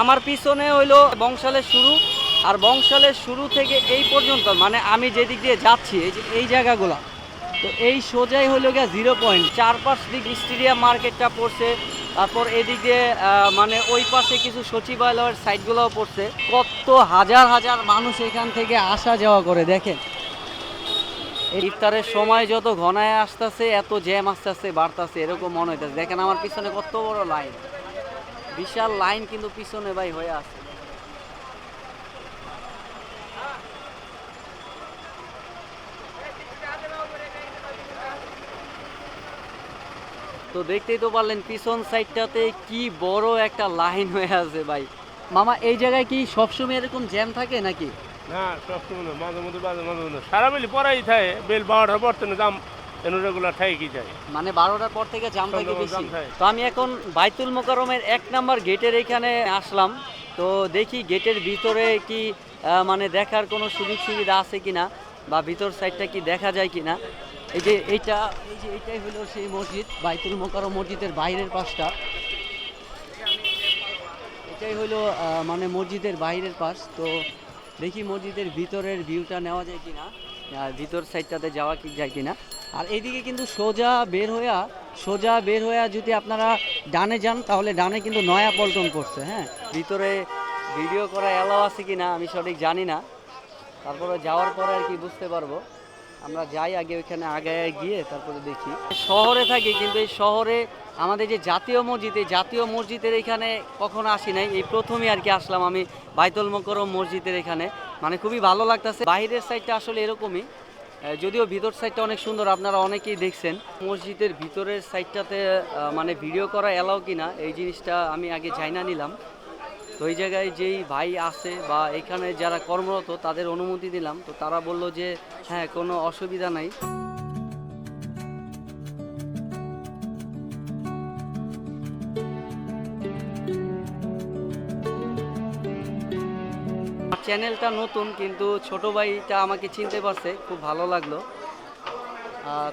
আমার পিছনে হইলো বংশালের শুরু, আর বংশালের শুরু থেকে এই পর্যন্ত মানে আমি যেদিক দিয়ে যাচ্ছি এই যে এই জায়গাগুলো, তো এই সোজাই হইলো গিয়া 0 পয়েন্ট, চারপাশ দিক স্টেডিয়াম মার্কেটটা পড়ছে। তারপর এদিক দিয়ে মানে ওই পাশে কিছু সচিবালয়ের সাইটগুলোও পড়ছে। কত হাজার হাজার মানুষ এখান থেকে আসা যাওয়া করে দেখেন। ইফতারের সময় যত ঘনায় আসতেছে এত জ্যাম আস্তে আস্তে বাড়তেছে এরকম মনে হইতেছে। দেখেন আমার পিছনে কত বড় লাইন, বিশাল লাইন কিন্তু পিছনে ভাই হয়ে আছে। তো দেখতেই তো পারলেন পিছন সাইডটাতে কি বড় একটা লাইন হয়ে আছে ভাই। মামা এই জায়গায় কি সবসময় এরকম জ্যাম থাকে নাকি? না সবসময় না, মাঝে মধ্যে মাঝে মধ্যে সারা মিলি পরাই থাকে, বেল 12টার পর থেকে জাম রেগুলার থাকে কি যায়, মানে 12টার পর থেকে জাম থাকে সন্ধ্যাবেলা বেশি। জাম থাকে। তো আমি এখন বাইতুল মোকাররমের 1 নম্বর গেটের এখানে আসলাম। তো দেখি গেটের ভিতরে কি মানে দেখার কোনো সুযোগ সুবিধা আছে কিনা, বা ভিতর সাইডটা কি দেখা যায় কিনা। এইটাই হলো সেই মসজিদ, বাইতুল মোকাররম মসজিদের বাইরের পাশটা। এটাই হলো মানে মসজিদের বাইরের পাশ। তো দেখি মসজিদের ভিতরের ভিউটা নেওয়া যায় কিনা, ভিতর সাইডটাতে যাওয়া কি যায় কিনা। আর এইদিকে কিন্তু সোজা বের হয়ে যদি আপনারা ডানে যান তাহলে ডানে কিন্তু নয়া পল্টন পড়ছে। হ্যাঁ, ভিতরে ভিডিও করা অ্যালাও আছে কিনা আমি সঠিক জানি না, তারপরে যাওয়ার পরে আর কি বুঝতে পারবো। আমরা যাই আগে ওইখানে আগায় গিয়ে তারপরে দেখি। শহরে থাকি কিন্তু এই শহরে আমাদের যে জাতীয় মসজিদ, এই জাতীয় মসজিদের এখানে কখনো আসি নাই, এই প্রথমই আর কি আসলাম আমি বাইতুল মোকাররম মসজিদের এখানে। মানে খুবই ভালো লাগতেছে। বাইরের সাইডটা আসলে এরকমই, যদিও ভিতর সাইডটা অনেক সুন্দর, আপনারা অনেকেই দেখছেন। মসজিদের ভিতরের সাইডটাতে মানে ভিডিও করা এলাও কিনা এই জিনিসটা আমি আগে জানা নিলাম। তো এই জায়গায় যেই ভাই আছে বা এখানে যারা কর্মরত তাদের অনুমতি দিলাম, তো তারা বলল যে হ্যাঁ কোনো অসুবিধা নাই। চ্যানেলটা নতুন কিন্তু ছোট ভাইটা আমাকে চিনতে পারছে, খুব ভালো লাগলো।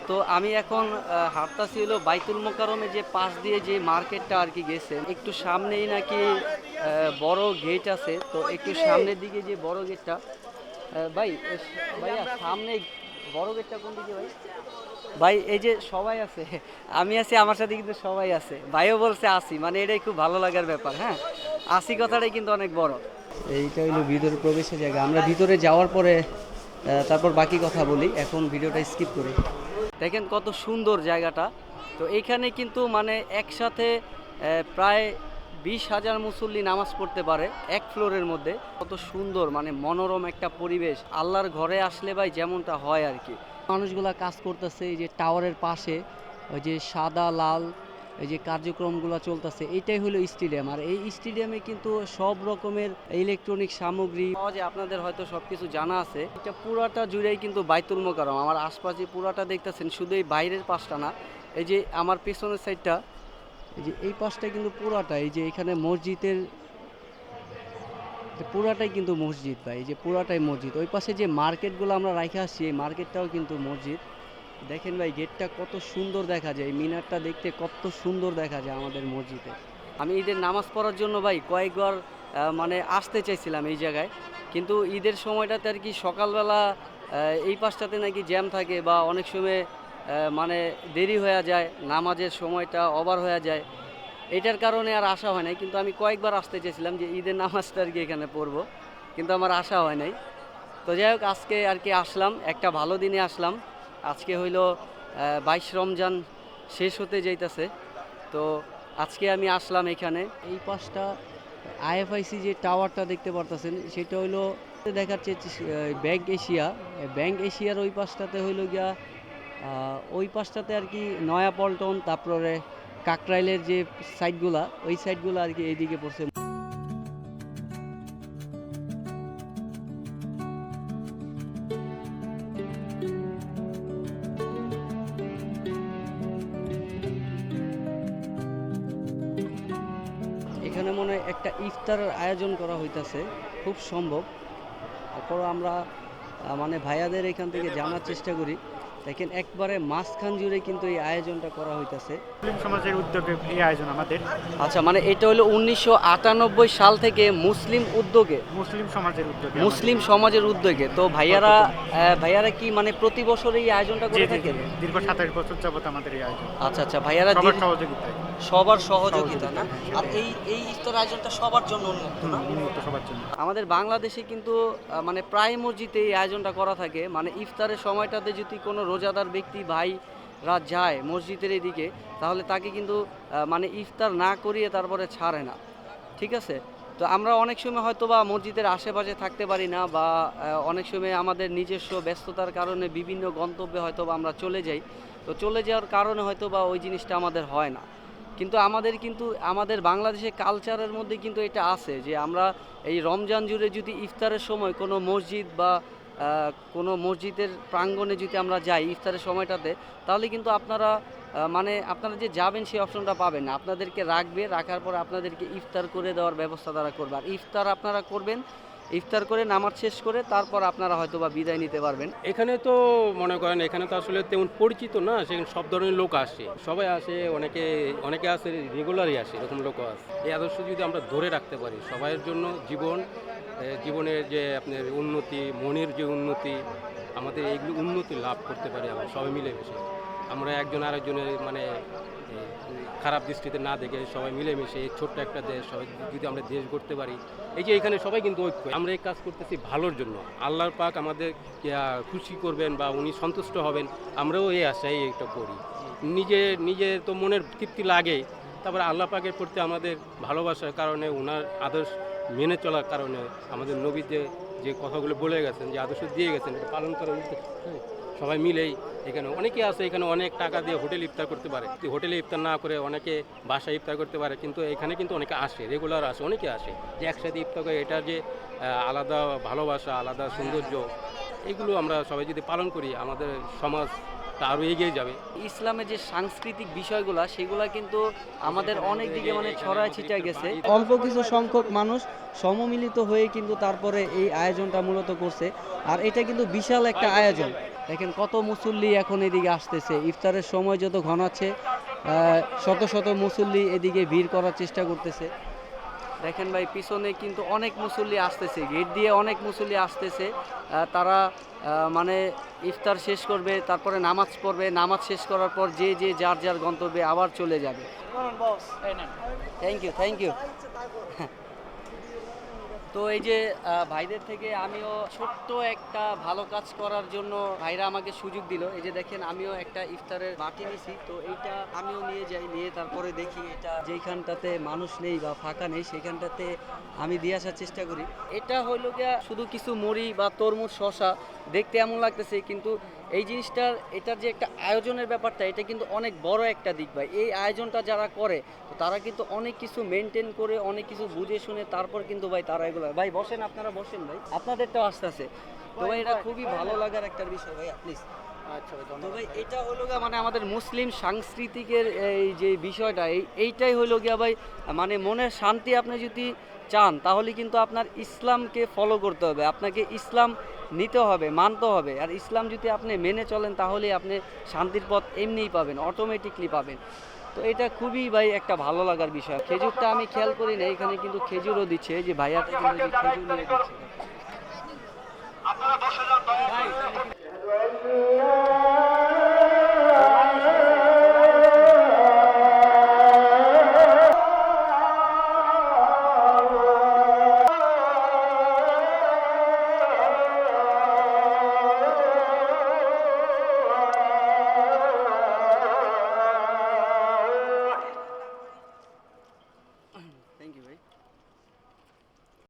তো আমি এখন হাঁটতাছি হলো বাইতুল মোকাররমে যে পাশ দিয়ে যে মার্কেটটা আর কি গেছে, একটু সামনেই নাকি বড় গেট আছে। তো একটু সামনের দিকে যে বড় গেটটা, ভাই ভাইয়া সামনে বড় গেটটা কোন দিকে ভাই? ভাই এই যে সবাই আছে, আমি আছি, আমার সাথে কিন্তু সবাই আছে। ভাইও বলছে আসি, মানে এটাই খুব ভালো লাগার ব্যাপার। হ্যাঁ, আসি কথাটাই কিন্তু অনেক বড়। এইটা হইলো ভিতরে প্রবেশের জায়গা। আমরা ভিতরে যাওয়ার পরে তারপর বাকি কথা বলি, এখন ভিডিওটা স্কিপ করি। দেখেন কত সুন্দর জায়গাটা। তো এইখানে কিন্তু মানে একসাথে প্রায় 20,000 মুসল্লি নামাজ পড়তে পারে এক ফ্লোরের মধ্যে। কত সুন্দর মানে মনোরম একটা পরিবেশ। আল্লাহর ঘরে আসলে ভাই যেমনটা হয় আর কি। মানুষগুলা কাজ করতেছে এই যে টাওয়ারের পাশে, ওই যে সাদা লাল এই যে কার্যক্রমগুলো চলতেছে, এইটাই হলো স্টেডিয়াম। আর এই স্টেডিয়ামে কিন্তু সব রকমের ইলেকট্রনিক সামগ্রী পাওয়া যায়। আপনাদের হয়তো সবকিছু জানা আছে। এটা পুরাটা জুড়েই কিন্তু বাইতুল মোকাররম। আমার আশপাশে পুরাটা দেখতেছেন, শুধু এই বাইরের পাশটা না, এই যে আমার পেছনের সাইডটা, এই যে এই পাশটা কিন্তু পুরাটা, এই যে এখানে মসজিদের পুরাটাই কিন্তু মসজিদ ভাই, এই যে পুরাটাই মসজিদ। ওই পাশে যে মার্কেটগুলো আমরা রাখে আসছি, এই মার্কেটটাও কিন্তু মসজিদ। দেখেন ভাই গেটটা কত সুন্দর দেখা যায়, মিনারটা দেখতে কত সুন্দর দেখা যায় আমাদের মসজিদে। আমি ঈদের নামাজ পড়ার জন্য ভাই কয়েকবার মানে আসতে চাইছিলাম এই জায়গায়, কিন্তু ঈদের সময়টাতে আর কি সকালবেলা এই পাশটাতে নাকি জ্যাম থাকে, বা অনেক সময় মানে দেরি হয়ে যায়, নামাজের সময়টা ওভার হয়ে যায়। এটার কারণে আর আসা হয় নাই। কিন্তু আমি কয়েকবার আসতে চেয়েছিলাম যে ঈদের নামাজটা আর কি এখানে পড়বো, কিন্তু আমার আসা হয় নাই। তো যাই হোক আজকে আর কি আসলাম, একটা ভালো দিনে আসলাম। আজকে হইল 22 রমজান শেষ হতে যাইতেছে। তো আজকে আমি আসলাম এখানে। এই পাশটা আইএফআইসি যে টাওয়ারটা দেখতে পারতেছেন সেটা হইলো দেখাচ্ছে ব্যাংক এশিয়া। ব্যাংক এশিয়ার ওই পাশটাতে হইলো গিয়া ওই পাশটাতে আর কি নয়া পল্টন, তারপরে কাকরাইলের যে সাইডগুলা, ওই সাইডগুলো আর কি এইদিকে পড়ছে। এখানে মনে হয় একটা ইফতারের আয়োজন করা হইতাছে, খুব সম্ভব। তারপর আমরা মানে ভাইয়াদের এখান থেকে জানার চেষ্টা করি দেখেন একবারে মাঝখান জুড়ে কিন্তু এই আয়োজনটা করা হইতাছে। মুসলিম সমাজের উদ্যোগে এই আয়োজন আমাদের। আচ্ছা, মানে এটা হলো 1998 সাল থেকে মুসলিম উদ্যোগে, মুসলিম সমাজের উদ্যোগে মুসলিম সমাজের উদ্যোগে। তো ভাইয়ারা কি মানে প্রতি বছর এই আয়োজনটা করে থাকেন? দীর্ঘ 27 বছর যাবত আমাদের এই আয়োজন। আচ্ছা আচ্ছা, ভাইয়ারা সবার সহযোগিতায়। সবার সহযোগিতা না? আর এই ইফতার আয়োজনটা সবার জন্য উন্মুক্ত না? উন্মুক্ত সবার জন্য। আমাদের বাংলাদেশে কিন্তু মানে প্রায় মসজিদে এই আয়োজনটা করা থাকে। মানে ইফতারের সময়টাতে যদি কোনো রোজাদার ব্যক্তি ভাইরা যায় মসজিদের এদিকে, তাহলে তাকে কিন্তু মানে ইফতার না করিয়ে তারপরে ছাড়ে না, ঠিক আছে? তো আমরা অনেক সময় হয়তো বা মসজিদের আশেপাশে থাকতে পারি না, বা অনেক সময় আমাদের নিজস্ব ব্যস্ততার কারণে বিভিন্ন গন্তব্যে হয়তো বা আমরা চলে যাই। তো চলে যাওয়ার কারণে হয়তো বা ওই জিনিসটা আমাদের হয় না। কিন্তু আমাদের বাংলাদেশের কালচারের মধ্যে কিন্তু এটা আছে যে আমরা এই রমজান জুড়ে যদি ইফতারের সময় কোনো মসজিদ বা কোনো মসজিদের প্রাঙ্গণে যদি আমরা যাই ইফতারের সময়টাতে, তাহলে কিন্তু আপনারা যে যাবেন সেই অপশনটা পাবেন না। আপনাদেরকে রাখার পর আপনাদেরকে ইফতার করে দেওয়ার ব্যবস্থা তারা করবে। আর ইফতার আপনারা করবেন, ইফতার করে নামাজ শেষ করে তারপর আপনারা হয়তো বা বিদায় নিতে পারবেন। এখানে তো মনে করেন এখানে তো আসলে তেমন পরিচিত না, সেখানে সব ধরনের লোক আসে, সবাই আসে, অনেকে আসে রেগুলারই আসে, এরকম লোকও আছে। এই আদর্শ যদি আমরা ধরে রাখতে পারি সবাইয়ের জন্য জীবনের যে আপনার উন্নতি, মনের যে উন্নতি, আমাদের এইগুলো উন্নতি লাভ করতে পারি আমরা সবাই মিলেমিশে। আমরা একজন আরেকজনের মানে খারাপ দৃষ্টিতে না দেখে সবাই মিলেমিশে এই ছোট্ট একটা দেশ, সবাই যদি আমরা দেশ গড়তে পারি। এই যে এখানে সবাই কিন্তু ঐক্য, আমরা এই কাজ করতেছি ভালোর জন্য। আল্লাহর পাক আমাদের খুশি করবেন বা উনি সন্তুষ্ট হবেন, আমরাও এই আশায় এটা করি। নিজে তো মনের তৃপ্তি লাগে, তারপরে আল্লাহ পাকের প্রতি আমাদের ভালোবাসার কারণে, ওনার আদর্শ মেনে চলার কারণে, আমাদের নবী যে কথাগুলো বলে গেছেন, যে আদর্শ দিয়ে গেছেন, এটা পালন করা সবাই মিলেই। এখানে অনেকে আছে, এখানে অনেক টাকা দিয়ে হোটেল ইফতার করতে পারে, হোটেলে ইফতার না করে অনেকে বাসায় ইফতার করতে পারে, কিন্তু এখানে কিন্তু অনেকে আসে, রেগুলার আসে, অনেকে আসে যে একসাথে ইফতার করে। এটা যে আলাদা ভালোবাসা, আলাদা সৌন্দর্য, এগুলো আমরা সবাই যদি পালন করি আমাদের সমাজ আরও এগিয়ে যাবে। ইসলামের যে সাংস্কৃতিক বিষয়গুলা সেগুলা কিন্তু আমাদের অনেক দিকে মানে ছড়ায় ছিটায় গেছে। অল্প কিছু সংখ্যক মানুষ সমমিলিত হয়ে কিন্তু তারপরে এই আয়োজনটা মূলত করছে। আর এটা কিন্তু বিশাল একটা আয়োজন। দেখেন কত মুসল্লি এখন এদিকে আসতেছে, ইফতারের সময় যত ঘনাচ্ছে শত শত মুসল্লি এদিকে ভিড় করার চেষ্টা করতেছে। দেখেন ভাই, পিছনে কিন্তু অনেক মুসল্লি আসতেছে, গেট দিয়ে অনেক মুসল্লি আসতেছে। তারা মানে ইফতার শেষ করবে, তারপরে নামাজ পড়বে, নামাজ শেষ করার পর যে যার গন্তব্যে আবার চলে যাবে। Thank you. তো এই যে ভাইদের থেকে আমিও ছোট্ট একটা ভালো কাজ করার জন্য ভাইরা আমাকে সুযোগ দিল। এই যে দেখেন, আমিও একটা ইফতারের বাটি নিছি, তো এইটা আমিও নিয়ে তারপরে দেখি এটা যেখানটাতে মানুষ নেই বা ফাঁকা নেই সেখানটাতে আমি দিয়ে আসার চেষ্টা করি। এটা হইল গিয়া শুধু কিছু মুড়ি বা তরমুজ, শশা, দেখতে এমন লাগতেছে, কিন্তু এই এটার যে একটা আয়োজনের ব্যাপারটা, এটা কিন্তু অনেক বড় একটা দিক ভাই। এই আয়োজনটা যারা করে তো তারা কিন্তু অনেক কিছু মেনটেন করে, অনেক কিছু বুঝে শুনে তারপর কিন্তু ভাই তারা এগুলো। ভাই বসেন, আপনারা বসেন ভাই, আপনাদেরটাও আসতে আছে। তো ভাই এটা খুবই ভালো লাগার একটা বিষয় ভাই, প্লিজ। আচ্ছা ভাই, তো ভাই এটা হলো গিয়া মানে আমাদের মুসলিম সাংস্কৃতিকের এই যে বিষয়টা, এইটাই হলো গিয়া ভাই মানে মনের শান্তি। আপনি যদি চান তাহলে কিন্তু আপনার ইসলামকে ফলো করতে হবে, আপনাকে ইসলাম নিতে হবে, মানতে হবে। আর ইসলাম যদি আপনি মেনে চলেন তাহলে আপনি শান্তির পথ এমনিই পাবেন, অটোমেটিকলি পাবেন। তো এটা খুবই ভাই একটা ভালো লাগার বিষয়। খেজুরটা আমি খেয়াল করি না, এখানে কিন্তু খেজুরও দিচ্ছে, যে ভাইয়াটা কিন্তু যে খেজুর নিয়ে দিচ্ছে।